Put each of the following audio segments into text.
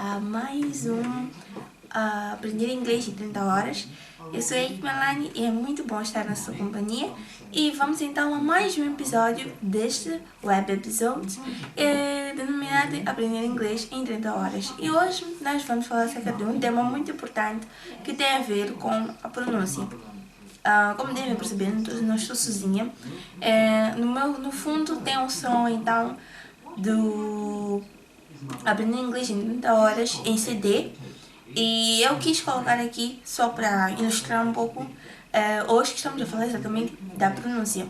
a mais um Aprender Inglês em 30 horas. Eu sou a Melanie e é muito bom estar na sua companhia. E vamos então a mais um episódio deste web episode denominado Aprender Inglês em 30 horas. E hoje nós vamos falar acerca de um tema muito importante que tem a ver com a pronúncia. Como devem perceber, não estou sozinha. No fundo tem um som então do Aprender Inglês em 30 horas em CD. E eu quis colocar aqui só para ilustrar um pouco. Hoje que estamos a falar exatamente da pronúncia.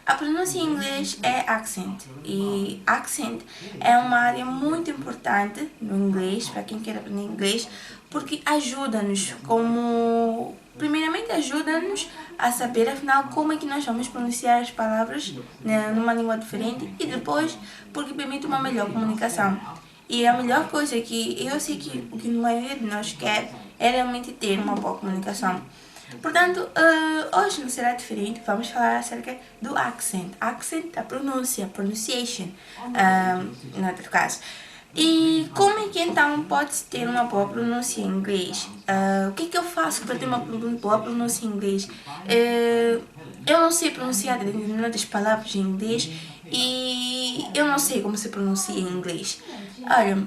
A pronúncia em inglês é accent. E accent é uma área muito importante no inglês, para quem quer aprender inglês, porque ajuda-nos primeiramente ajuda-nos a saber, afinal, como é que nós vamos pronunciar as palavras, né, numa língua diferente, e depois porque permite uma melhor comunicação. E a melhor coisa que eu sei que o que a maioria de nós quer é realmente ter uma boa comunicação. Portanto, hoje não será diferente, vamos falar acerca do accent. Accent, a pronúncia, pronunciation, no outro caso. E como é que então pode-se ter uma boa pronúncia em inglês? O que eu faço para ter uma boa pronúncia em inglês? Eu não sei pronunciar determinadas palavras em inglês e eu não sei como se pronuncia em inglês. Olha,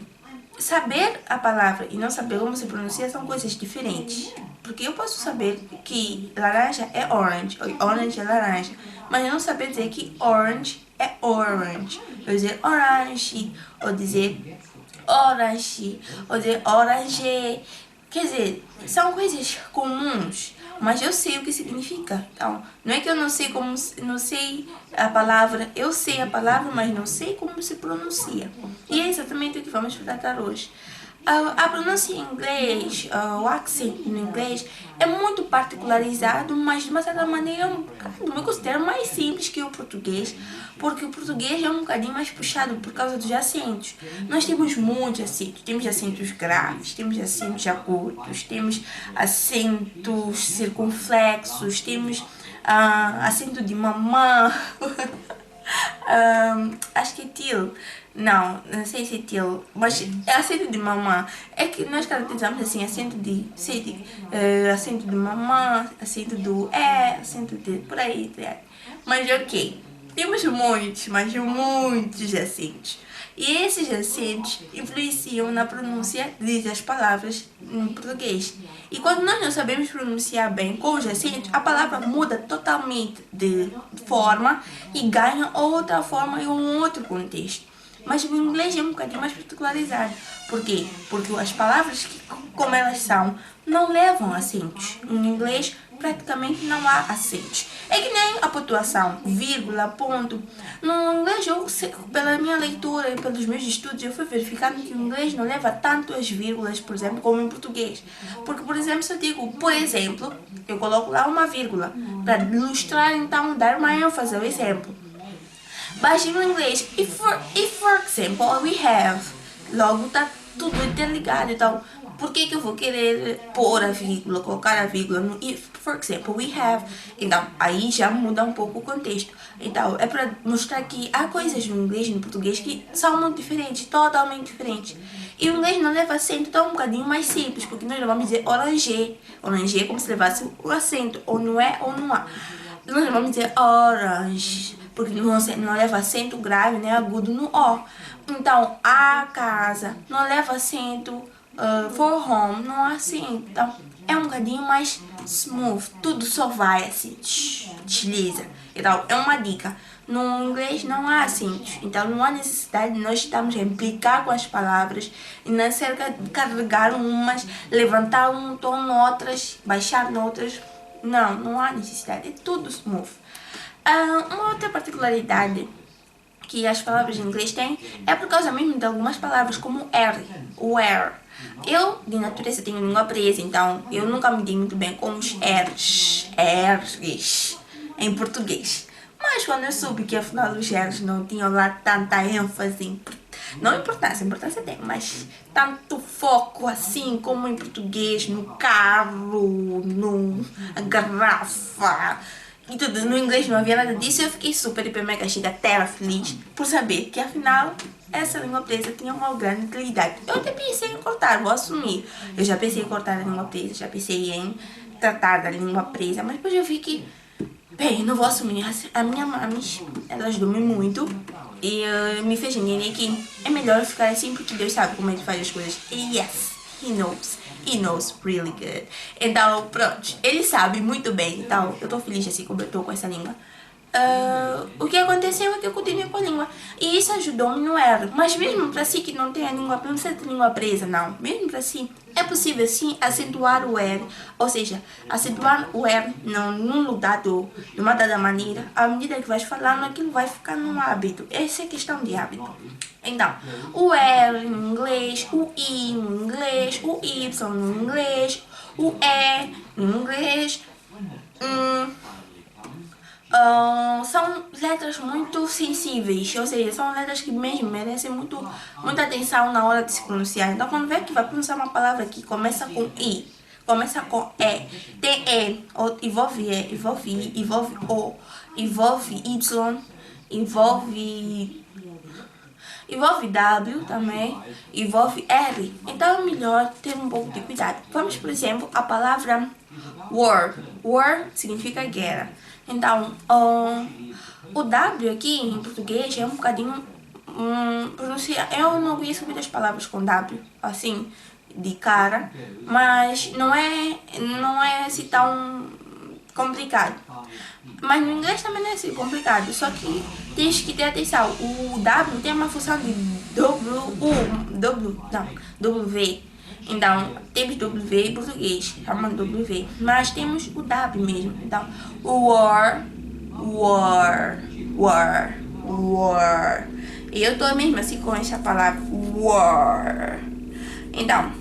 saber a palavra e não saber como se pronuncia são coisas diferentes. Porque eu posso saber que laranja é orange, ou orange é laranja, mas eu não saber dizer que orange é orange. Eu dizer orange, ou dizer orange, ou dizer orange. Quer dizer, são coisas comuns, mas eu sei o que significa. Então, não é que eu não sei não sei a palavra, eu sei a palavra, mas não sei como se pronuncia. E é exatamente o que vamos tratar hoje. A pronúncia em inglês, o accent no inglês é muito particularizado, mas de uma certa maneira eu considero mais simples que o português, porque o português é um bocadinho mais puxado por causa dos acentos. Nós temos muitos acentos, temos acentos graves, temos acentos agudos, temos acentos circunflexos, temos acento de mamã, acho que é til. Não sei se é til, mas é acento de mamã. É que nós caracterizamos assim, acento de mamã, acento do acento de por aí. Mas ok, temos muitos, mas muitos acentos. E esses acentos influenciam na pronúncia das palavras em português. E quando nós não sabemos pronunciar bem com os acentos, a palavra muda totalmente de forma e ganha outra forma em um outro contexto. Mas o inglês é um bocadinho mais particularizado. Por quê? Porque as palavras, como elas são, não levam acentos. Em inglês, praticamente não há acentos. É que nem a pontuação, vírgula, ponto. No inglês, pela minha leitura e pelos meus estudos, eu fui verificando que o inglês não leva tanto as vírgulas, por exemplo, como em português. Porque, por exemplo, se eu digo, por exemplo, eu coloco lá uma vírgula para ilustrar, então, dar uma ênfase ao exemplo. Mas no inglês, if for example, we have, logo está tudo interligado. Então, por que eu vou querer pôr a vírgula, colocar a vírgula no if, for example, we have? Então, aí já muda um pouco o contexto. Então, é para mostrar que há coisas no inglês e no português que são muito diferentes, totalmente diferentes. E o inglês não leva acento, então é um bocadinho mais simples, porque nós não vamos dizer orange. Orange é como se levasse o acento, ou não é ou não há. Nós não vamos dizer orange, porque não leva acento grave, nem agudo no O. Então, a casa não leva acento, for home não há acento. Então, é um bocadinho mais smooth, tudo só vai assim, desliza. Então, é uma dica. No inglês não há acentos, então não há necessidade de nós estarmos a implicar com as palavras e não ser carregar umas, levantar um tom noutras, baixar noutras. Não há necessidade, é tudo smooth. Uma outra particularidade que as palavras em inglês têm é por causa mesmo de algumas palavras, como R, where. Eu, de natureza, tenho língua presa, então eu nunca me dei muito bem com os R's em português. Mas quando eu soube que afinal os R's não tinham lá tanta ênfase, não importância tem, mas tanto foco assim como em português, no carro, na garrafa, e tudo no inglês, não havia nada disso. Eu fiquei super, hiper, mega, chega, terra feliz por saber que afinal essa língua presa tinha uma grande utilidade. Eu até pensei em cortar, vou assumir. Eu já pensei em cortar a língua presa, já pensei em tratar da língua presa, mas depois eu vi que, bem, não vou assumir. A minha mãe, ela ajudou-me muito e me fez entender que é melhor ficar assim porque Deus sabe como ele faz as coisas. E yes, He knows. He knows really good. Então, pronto, ele sabe muito bem. Então, eu tô feliz assim como eu tô com essa língua. O que aconteceu é que eu continuei com a língua. E isso ajudou-me no R. Mas mesmo para si que não tem a língua, não precisa ter língua presa, não. Mesmo para si, é possível sim acentuar o R. Ou seja, acentuar o R num lugar de uma dada maneira. À medida que vais falando, aquilo vai ficar num hábito. Essa é questão de hábito. Então, o R no inglês, o I no inglês, o Y no inglês, o E no inglês. São letras muito sensíveis, ou seja, são letras que mesmo merecem muita atenção na hora de se pronunciar. Então, quando vê que vai pronunciar uma palavra que começa com I, começa com E, tem E, envolve E, envolve I, envolve O, envolve Y, envolve W também, envolve R. Então é melhor ter um pouco de cuidado. Vamos, por exemplo, a palavra war. War significa guerra. Então, o W aqui em português é um bocadinho pronunciar. Eu não conheço muitas palavras com W, assim, de cara, mas não é assim tão complicado. Mas no inglês também não é assim complicado, só que tens que ter atenção. O W tem uma função de W. Então, temos W em português, chama W, mas temos o W mesmo. Então, war. E eu tô mesmo assim com essa palavra, war. Então,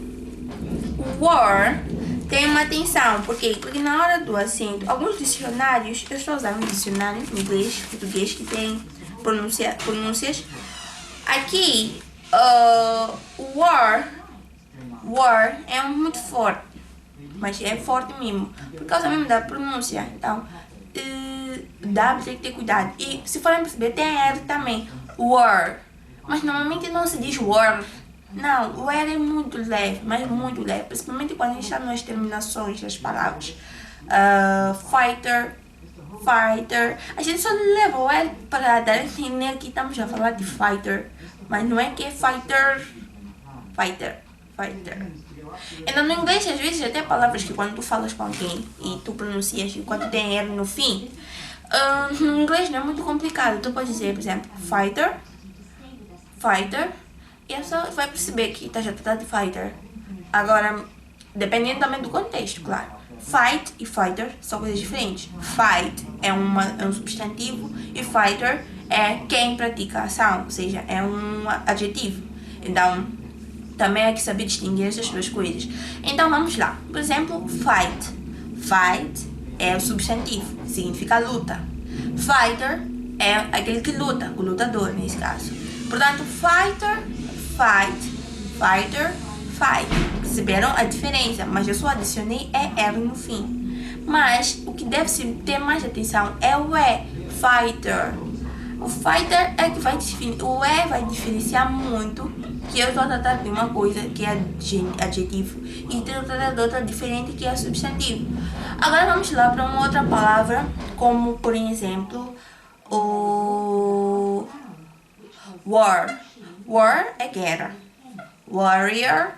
war tem uma atenção, por quê? Porque na hora do acento, alguns dicionários, eu estou usando um dicionário em inglês, português, que tem pronúncias. Aqui, war é muito forte, mas é forte mesmo, por causa mesmo da pronúncia. Então, W tem que ter cuidado. E se forem perceber, tem R também, war, mas normalmente não se diz war. Não, o R é muito leve, mas muito leve, principalmente quando a gente está nas terminações das palavras. Fighter. A gente só leva o R para dar a entender que estamos a falar de fighter, mas não é que é fighter. Então no inglês às vezes até palavras que quando tu falas com alguém e tu pronuncias e quando tem R no fim, no inglês não é muito complicado. Tu pode dizer, por exemplo, fighter, e a pessoa vai perceber que está já tratando de fighter. Agora, dependendo também do contexto, claro. Fight e fighter são coisas diferentes. Fight é um substantivo e fighter é quem pratica a ação, ou seja, é um adjetivo. Então, também é que saber distinguir essas duas coisas. Então, vamos lá. Por exemplo, fight. Fight é o substantivo, significa luta. Fighter é aquele que luta, o lutador nesse caso. Portanto, fight. Perceberam a diferença? Mas eu só adicionei R no fim. Mas o que deve se ter mais atenção é o E, fighter. O fighter é que vai o E vai diferenciar muito que eu estou tratando de uma coisa que é adjetivo e estou tratando de outra diferente que é substantivo. Agora vamos lá para uma outra palavra, como por exemplo o war. War é guerra. Warrior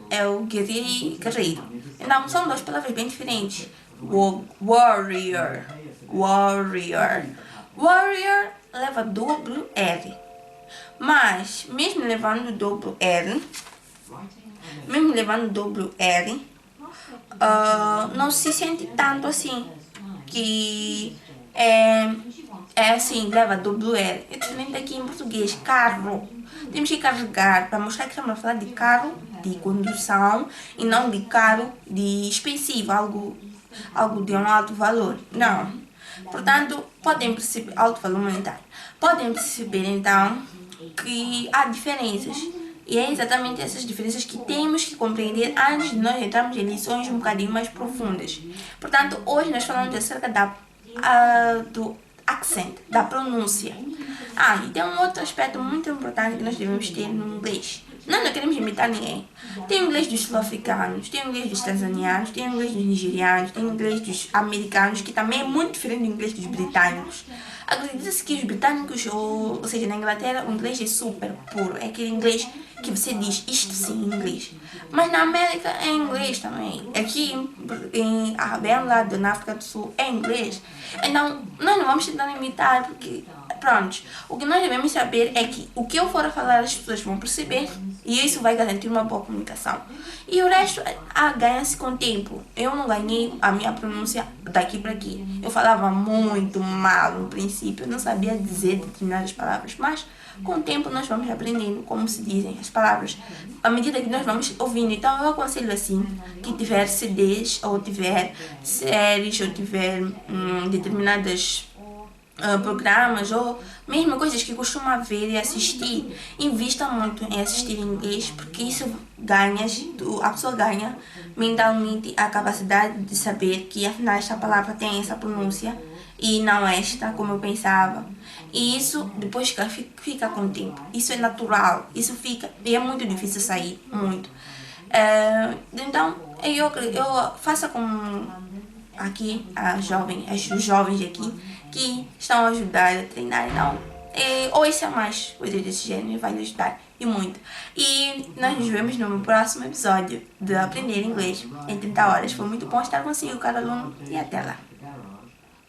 é o guerreiro. Então são duas palavras bem diferentes. Warrior leva duplo R. Mas mesmo levando duplo R, não se sente tanto assim que é assim, leva duplo R. É diferente aqui em português, carro. Temos que carregar para mostrar que estamos a falar de carro de condução e não de carro de expensivo, algo de um alto valor. Não. Portanto, podem perceber, alto valor monetário. Podem perceber então que há diferenças. E é exatamente essas diferenças que temos que compreender antes de nós entrarmos em lições um bocadinho mais profundas. Portanto, hoje nós falamos acerca da do accent, da pronúncia. E tem um outro aspecto muito importante que nós devemos ter no inglês. Nós não queremos imitar ninguém. Tem o inglês dos sul-africanos, tem o inglês dos tanzanianos, tem o inglês dos nigerianos, tem o inglês dos americanos, que também é muito diferente do inglês dos britânicos. Acredita-se que os britânicos, ou seja, na Inglaterra, o inglês é super puro. É aquele inglês que você diz isto sim em inglês. Mas na América é inglês também. Aqui bem lá na África do Sul é inglês. Então, nós não vamos tentar imitar porque, pronto, o que nós devemos saber é que o que eu for a falar as pessoas vão perceber e isso vai garantir uma boa comunicação. E o resto ganha-se com o tempo. Eu não ganhei a minha pronúncia daqui para aqui. Eu falava muito mal no princípio, eu não sabia dizer determinadas palavras, mas com o tempo nós vamos aprendendo como se dizem as palavras, à medida que nós vamos ouvindo. Então eu aconselho assim, que tiver CDs, ou tiver séries, ou tiver determinadas programas, ou mesmo coisas que costuma ver e assistir, invista muito em assistir em inglês, porque isso a pessoa ganha mentalmente a capacidade de saber que afinal esta palavra tem essa pronúncia e não esta, como eu pensava. E isso depois fica com o tempo. Isso é natural, isso fica, e é muito difícil sair, muito. Então, eu faça como aqui os jovens aqui, que estão a ajudar a treinar. Então, ouça mais coisas desse gênero, vai nos ajudar e muito. E nós nos vemos no próximo episódio de Aprender Inglês em 30 horas. Foi muito bom estar consigo, cada aluno, e até lá.